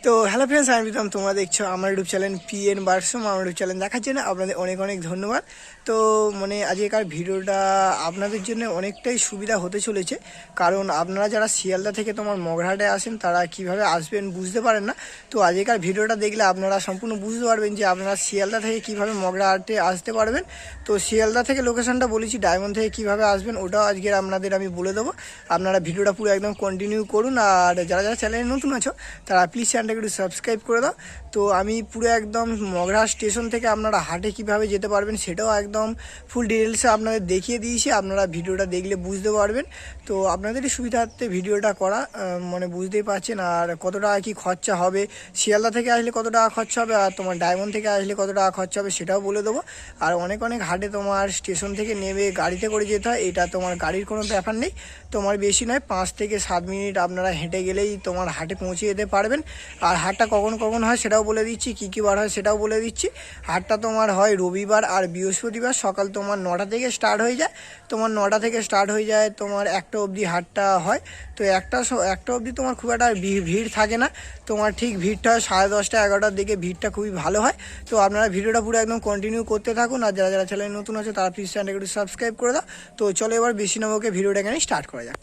তো hello friends, আমি প্রীতম। তোমরা দেখছো আমার ইউটিউব চ্যানেল পিএন বার্সম। আমার ইউটিউব চ্যানেল দেখার জন্য আপনাদের অনেক অনেক ধন্যবাদ। তো আজকেকার ভিডিওটা আপনাদের জন্য অনেকটাই সুবিধা হতে চলেছে, কারণ আপনারা যারা শিয়ালদা থেকে তোমার মগরাহাটে আসেন তারা কিভাবে আসবেন বুঝতে পারেন না। তো আজকেকার ভিডিওটা দেখলে আপনারা সম্পূর্ণ বুঝতে পারবেন যে আপনারা শিয়ালদা থেকে কিভাবে মগরাহাটে আসতে পারবেন। তো শিয়ালদা থেকে লোকেশনটা বলেছি, ডায়মন্ড থেকে কিভাবে আসবেন ওটাও আজকের আপনাদের আমি বলে দেবো। আপনারা ভিডিওটা পুরো একদম কন্টিনিউ করুন, আর যারা যারা চ্যানেলে নতুন আছো তারা প্লিজ চ্যানেলটাকে একটু সাবস্ক্রাইব করে দাও। তো আমি পুরো একদম মগরাহাট স্টেশন থেকে আপনারা হাটে কিভাবে যেতে পারবেন সেটাও একদম ফুল ডিটেলসে আপনাদের দেখিয়ে দিয়েছি। আপনারা ভিডিওটা দেখলে বুঝতে পারবেন। তো আপনাদেরই সুবিধার্থে ভিডিওটা করা, বুঝতেই পারছেন। আর কত টাকা কী খরচা হবে, শিয়ালদা থেকে আসলে কত টাকা খরচা হবে, আর তোমার ডায়মন্ড থেকে আসলে কত টাকা খরচা হবে সেটাও বলে দেবো। আর অনেক অনেক হাটে তোমার স্টেশন থেকে নেমে গাড়িতে করে যেতে হয়, এটা তোমার গাড়ির কোনো ব্যাপার নেই। তোমার বেশি নয়, 5 থেকে 7 মিনিট আপনারা হেঁটে গেলেই তোমার হাটে পৌঁছে যেতে পারবেন। আর হাটটা কখন কখন হয় সেটাও বলে দিচ্ছি, কী কী বার হয় সেটাও বলে দিচ্ছি। হাটটা তোমার হয় রবিবার আর বৃহস্পতিবার, সকাল তোমার 9টা থেকে স্টার্ট হয়ে যায়। তোমার 9টা থেকে স্টার্ট হয়ে যায়, তোমার 1টা অবধি হাটটা হয়। তো একটা অবধি তোমার খুব একটা ভিড় থাকে না। তোমার ঠিক ভিড়টা হয় 10:30 11টার দিকে, ভিড়টা খুবই ভালো হয়। তো আপনারা ভিডিওটা পুরো একদম কন্টিনিউ করতে থাকুন। আর যারা যারা চ্যানেল নতুন আছে তারা প্লিজ চ্যানেলটাকে একটু সাবস্ক্রাইব করে দাও। তো চলো এবার বেশি নবকে ভিডিওটা এখানে স্টার্ট করা যাক।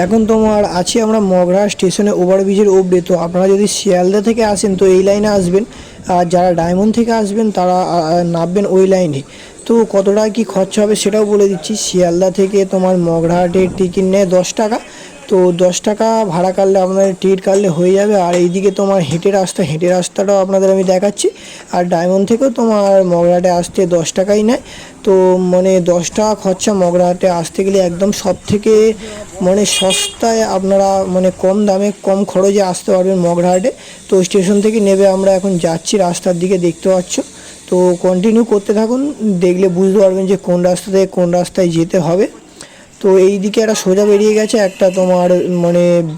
এখন তোমার আছি আমরা মগরাহাট স্টেশনে ওভারব্রিজের ওপরে। তো আপনারা যদি শিয়ালদা থেকে আসেন তো এই লাইনে আসবেন, আর যারা ডায়মন্ড থেকে আসবেন তারা নামবেন ওই লাইনে। তো কত টাকা কী খরচা হবে সেটাও বলে দিচ্ছি। শিয়ালদা থেকে তোমার মগরাহাটের টিকিট নেয় 10 টাকা। তো 10 টাকা ভাড়া কাটলে আপনাদের টিকিট কাটলে হয়ে যাবে। আর এইদিকে তোমার হেঁটে রাস্তাটাও আপনাদের আমি দেখাচ্ছি। আর ডায়মন্ড থেকেও তোমার মগরাহাটে আসতে 10 টাকাই নেয়। তো 10 টাকা খরচা মগরাহাটে আসতে গেলে একদম সব থেকে সস্তায় আপনারা কম দামে কম খরচে আসতে পারবেন মগরাহাটে। তো স্টেশন থেকে নেবে আমরা এখন যাচ্ছি রাস্তার দিকে, দেখতে পাচ্ছ। তো কন্টিনিউ করতে থাকুন, দেখলে বুঝতে পারবেন যে কোন রাস্তা থেকে কোন রাস্তায় যেতে হবে। তো এই দিকে একটা সোজা বেরিয়ে গেছে, একটা তোমার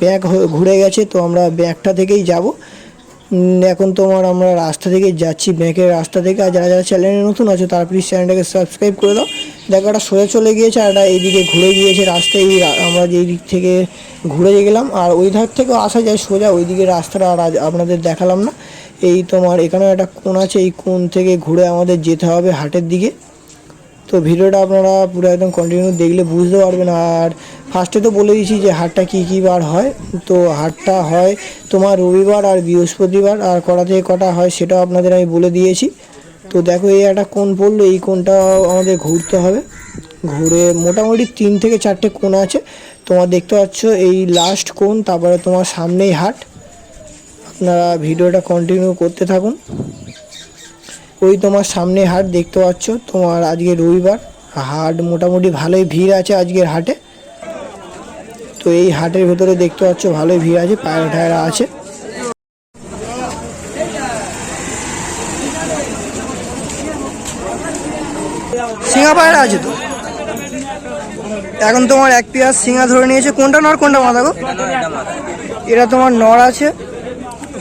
ব্যাক ঘুরে গেছে। তো আমরা ব্যাকটা থেকেই যাব। এখন তোমার আমরা রাস্তা থেকে যাচ্ছি, ব্যাংকের রাস্তা থেকে। আর যারা যারা চ্যানেলে নতুন আছে তারা প্লিজ চ্যানেলটাকে সাবস্ক্রাইব করে দাও। দেখো একটা সোজা চলে গিয়েছে, আর একটা এইদিকে ঘুরে গিয়েছে রাস্তায়। আমরা যেই দিক থেকে ঘুরে গেলাম, আর ওই ধার থেকেও আসা যায় সোজা, ওই দিকে রাস্তাটা আর আপনাদের দেখালাম না। এই তোমার এখানেও একটা কোণ আছে, এই কোণ থেকে ঘুরে আমাদের যেতে হবে হাটের দিকে। তো ভিডিওটা আপনারা পুরো একদম কন্টিনিউ দেখলে বুঝতে পারবেন। আর ফার্স্টে তো বলে দিয়েছি যে হাটটা কী বার হয়। তো হাটটা হয় তোমার রবিবার আর বৃহস্পতিবার, আর কটা থেকে কটা হয় সেটাও আপনাদের আমি বলে দিয়েছি। তো দেখো এই একটা কোণ পড়লো, এই কোণটা আমাদের ঘুরতে হবে। ঘুরে মোটামুটি 3 থেকে 4টে কোণ আছে তোমার দেখতে পাচ্ছ, এই লাস্ট কোণ, তারপরে তোমার সামনেই হাট। আপনারা ভিডিওটা কন্টিনিউ করতে থাকুন। ওই তোমার সামনে হাট দেখতে পাচ্ছ। তোমার আজকে রবিবার, হাট মোটামুটি ভালোই ভিড় আছে আজকের হাটে। তো এই হাটের ভেতরে দেখতে পাচ্ছ ভালোই ভিড় আছে, পায়রা ঠায়রা আছে। সিঙ্গা পায়রা আছে তো। এখন তোমার এক পেয়ার সিঙ্গা ধরে নিয়েছে। কোনটা নর কোনটা মাথা গো? এটা তোমার নর আছে,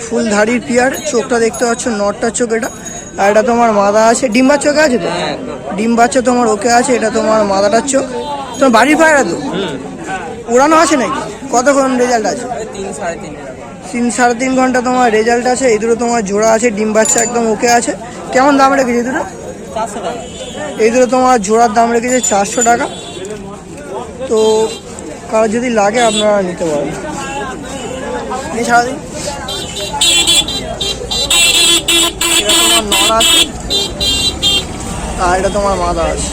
ফুলধারীর পেয়ার। চোখটা দেখতে পাচ্ছ, নরটার চোখ এটা। আর এটা তোমার মাদা আছে, ডিম বাচ্চা ওকে আছে তো? ডিম বাচ্চা তোমার ওকে আছে। এটা তোমার মাদাটার চোখ। তোমার বাড়ির পায়রা তো? উড়ানো আছে নাকি? কতক্ষণ রেজাল্ট আছে? 3-3.5 ঘন্টা তোমার রেজাল্ট আছে। এই দুটো তোমার জোড়া আছে, ডিম বাচ্চা একদম ওকে আছে। কেমন দাম রেখেছে এই দুটো? 400 টাকা। এই দুটো তোমার জোড়ার দাম রেখেছে 400 টাকা। তো কারো যদি লাগে আপনারা নিতে পারেন। সারাদিন এটা তোমার নর আছে, আর এটা তোমার মাদা আছে।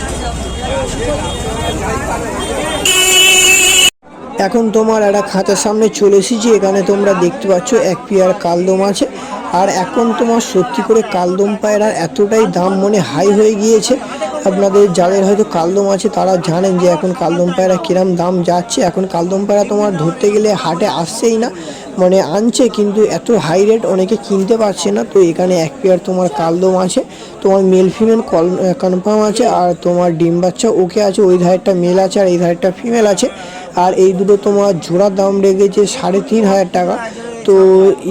এখন তোমার একটা খাঁচার সামনে চলে এসেছি। এখানে তোমরা দেখতে পাচ্ছ এক পেয়ার কালদম আছে। আর এখন তোমার সত্যি করে কালদম পায়রার এতটাই দাম হাই হয়ে গিয়েছে। আপনাদের যাদের হয়তো কালদম আছে তারা জানেন যে এখন কালদম পায়রা কিরম দাম যাচ্ছে। এখন কালদম পায়রা তোমার ধরতে গেলে হাটে আসছেই না, আনছে কিন্তু এত হাই রেট অনেকে কিনতে পারছে না। তো এখানে এক পেয়ার তোমার কালদম আছে, তোমার মেল ফিমেল কনফার্ম আছে। আর তোমার ডিম বাচ্চা ওকে আছে। ওই ধারেরটা মেল আছে আর এই ধারেরটা ফিমেল আছে। আর এই দুটো তোমার জোড়ার দাম রেখেছে 3,500 টাকা। তো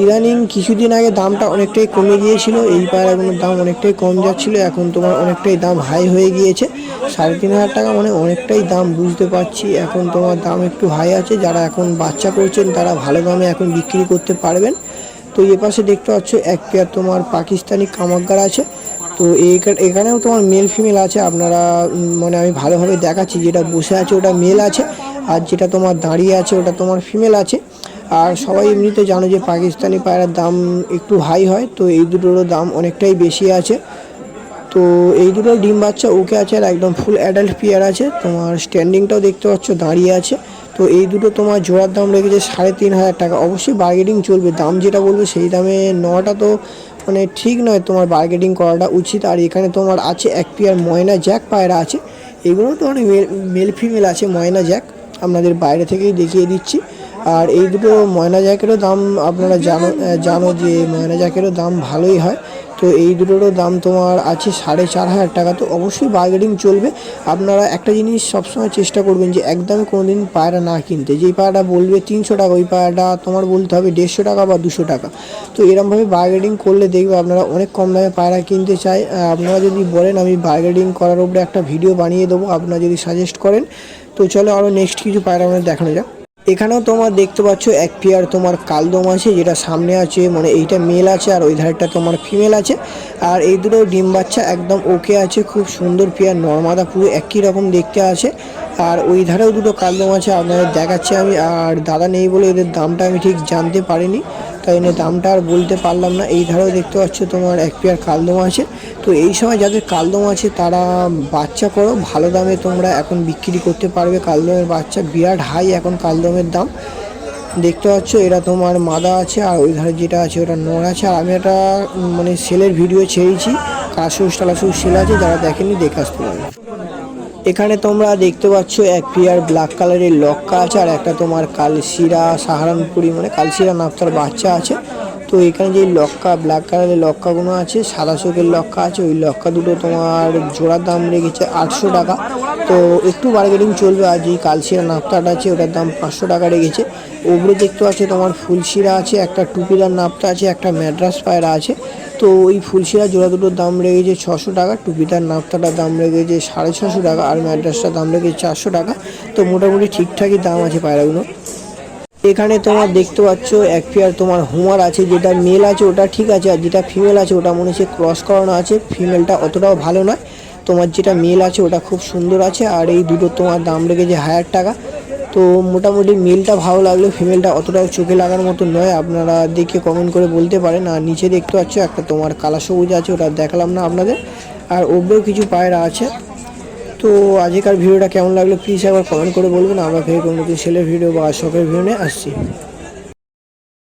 ইদানিং কিছুদিন আগে দামটা অনেকটাই কমে গিয়েছিল, এই পায়রাগুলোর দাম অনেকটাই কম যাচ্ছিলো, এখন তোমার অনেকটাই দাম হাই হয়ে গিয়েছে। 3,500 টাকা মানে অনেকটাই দাম, বুঝতে পারছি। এখন তোমার দাম একটু হাই আছে, যারা এখন বাচ্চা করছেন তারা ভালো দামে এখন বিক্রি করতে পারবেন। তো এ পাশে দেখতে পাচ্ছ এক পেয়ার তোমার পাকিস্তানি কামাকগার আছে। তো এখানেও তোমার মেল ফিমেল আছে, আপনারা মানে আমি ভালোভাবে দেখাচ্ছি, যেটা বসে আছে ওটা মেল আছে, আর যেটা তোমার দাঁড়িয়ে আছে ওটা তোমার ফিমেল আছে। আর সবাই এমনিতে জানো যে পাকিস্তানি পায়রার দাম একটু হাই হয়, তো এই দুটোরও দাম অনেকটাই বেশি আছে। তো এই দুটো ডিম বাচ্চা ওকে আছে, আর একদম ফুল অ্যাডাল্ট পেয়ার আছে। তোমার স্ট্যান্ডিংটাও দেখতে পাচ্ছ দাঁড়িয়ে আছে। তো এই দুটো তোমার জোড়ার দাম লেগেছে 3,500 টাকা। অবশ্যই বার্গেনিং চলবে, দাম যেটা বলবে সেই দামে নেওয়াটা তো মানে ঠিক নয়, তোমার বার্গেনিং করাটা উচিত। আর এখানে তোমার আছে এক পেয়ার ময়না জ্যাক পায়রা আছে, এগুলো তো অনেক মেল ফিমেল আছে ময়না জ্যাক, আপনাদের বাইরে থেকেই দেখিয়ে দিচ্ছি। আর এই দুটো ময়না জ্যাকেরও দাম আপনারা জানো যে ময়না জ্যাকেরও দাম ভালোই হয়। তো এই দুটোরও দাম তোমার আছে 4,500 টাকা। তো অবশ্যই বার্গেনিং চলবে। আপনারা একটা জিনিস সবসময় চেষ্টা করবেন যে একদমই কোনো দিন পায়রা না কিনতে, যেই পায়রাটা বলবে 300 টাকা ওই পায়রাটা তোমার বলতে হবে 150 টাকা বা 200 টাকা। তো এরমভাবে বার্গেনিং করলে দেখবে আপনারা অনেক কম দামে পায়রা কিনতে চায়। আপনারা যদি বলেন আমি বার্গেনিং করার উপরে একটা ভিডিও বানিয়ে দেবো, আপনারা যদি সাজেস্ট করেন। তো চলো আরও নেক্সট কিছু পায়রা আমাদের দেখানো যাক। এখানেও তোমার দেখতে পাচ্ছ এক পেয়ার তোমার কালদম আছে, যেটা সামনে আছে মানে এইটা মেল আছে, আর ওই ধারেরটা তোমার ফিমেল আছে। আর এই দুটো ডিম বাচ্চা একদম ওকে আছে, খুব সুন্দর পেয়ার, নর্মাদা পুরো একই রকম দেখতে আছে। আর ওই ধারেও দুটো কালদম আছে, আপনাদের দেখাচ্ছি আমি। আর দাদা নেই বলে এদের দামটা আমি ঠিক জানতে পারিনি, তাই জন্য দামটা আর বলতে পারলাম না। এই ধারেও দেখতে পাচ্ছ তোমার এক পেয়ার কালদম আছে। তো এই সময় যাদের কালদম আছে তারা বাচ্চা করো, ভালো দামে তোমরা এখন বিক্রি করতে পারবে। কালদমের বাচ্চা বিরাট হাই এখন কালদমের দাম, দেখতে পাচ্ছ। এরা তোমার মাদা আছে, আর ওই ধারে যেটা আছে ওটা নর আছে। আর আমি একটা মানে সেলের ভিডিও ছেড়েছি, কাসুস টালাসুস সেল আছে, যারা দেখেনি দেখে আসতে পারবে। এখানে তোমরা দেখতে পাচ্ছ এক পেয়ার ব্ল্যাক কালারের লক্কা আছে, আর একটা তোমার কালশিরা সাহারানপুরি মানে কালশিরা নাপ্তার বাচ্চা আছে। তো এখানে যে লক্কা ব্ল্যাক কালারের লক্কাগুলো আছে, সাদা চোখের লক্কা আছে, ওই লক্কা দুটো তোমার জোড়ার দাম রেখেছে 800 টাকা। তো একটু বার্গেনিং চলবে। আর যেই কালশিরা নাপ্তাটা আছে ওটার দাম 500 টাকা রেখেছে। ওপরে দেখতে পাচ্ছি তোমার ফুলশিরা আছে, একটা টুপিদার নাপ্তা আছে, একটা ম্যাড্রাস পায়রা আছে। তো ওই ফুলশিরা জোড়া দুটোর দাম রেখেছে 600 টাকা, টুপিটার নাপ্তাটার দাম রেখেছে 650 টাকা, আর ম্যাড্রাসটার দাম রেখেছে 400 টাকা। তো মোটামুটি ঠিকঠাকই দাম আছে পায়রাগুলো। এখানে তোমার দেখতে পাচ্ছ এক পেয়ার তোমার হুমার আছে, যেটা মেল আছে ওটা ঠিক আছে, আর যেটা ফিমেল আছে ওটা মনে হচ্ছে ক্রস করানো আছে, ফিমেলটা অতটাও ভালো নয়। তোমার যেটা মেল আছে ওটা খুব সুন্দর আছে। আর এই দুটো তোমার দাম রেখেছে 1000 টাকা। তো মোটামুটি মেলটা ভালো লাগলো, ফিমেলটা অতটাও চোখে লাগার মতো নয়, আপনারা দেখে কমেন্ট করে বলতে পারেন। আর নিচে দেখতে পাচ্ছ একটা তোমার কালা সবুজ আছে, ওটা দেখালাম না আপনাদের। আর ওপরেও কিছু পায়রা আছে। তো আজকের ভিডিওটা কেমন লাগলো প্লিজ একবার কমেন্ট করে বলবেন। আমরা ফের কোনো নতুন সেলের ভিডিও বা শখের ভিডিও নিয়ে আসছি।